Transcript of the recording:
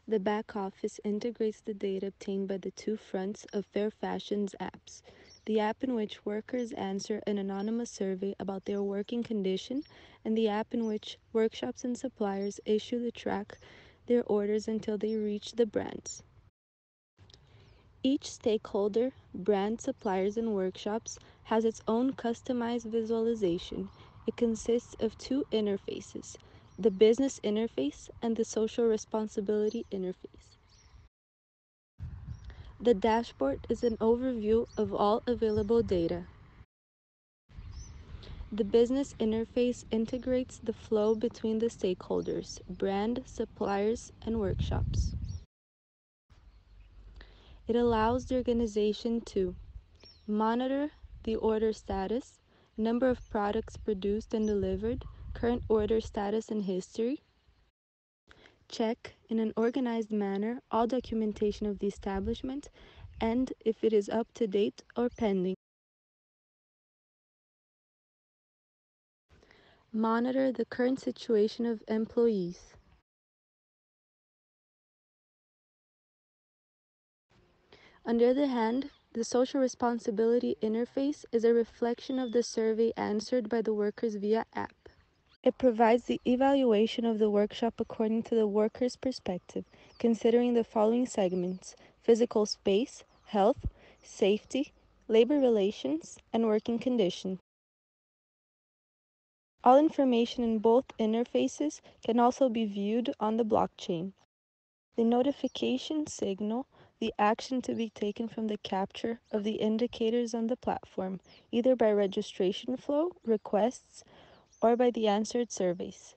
The back office integrates the data obtained by the two fronts of Fair Fashion's apps: the app in which workers answer an anonymous survey about their working condition, and the app in which workshops and suppliers issue to track their orders until they reach the brands. Each stakeholder, brand, suppliers, and workshops has its own customized visualization. It consists of two interfaces: the business interface and the social responsibility interface. The dashboard is an overview of all available data. The business interface integrates the flow between the stakeholders, brand, suppliers, and workshops. It allows the organization to monitor the order status, number of products produced and delivered, current order status and history, check in an organized manner all documentation of the establishment, and if it is up to date or pending. Monitor the current situation of employees. On the other hand, the social responsibility interface is a reflection of the survey answered by the workers via app. It provides the evaluation of the workshop according to the worker's perspective, considering the following segments: physical space, health, safety, labor relations, and working conditions. All information in both interfaces can also be viewed on the blockchain. The notification signal the action to be taken from the capture of the indicators on the platform, either by registration flow, requests, or by the answered surveys.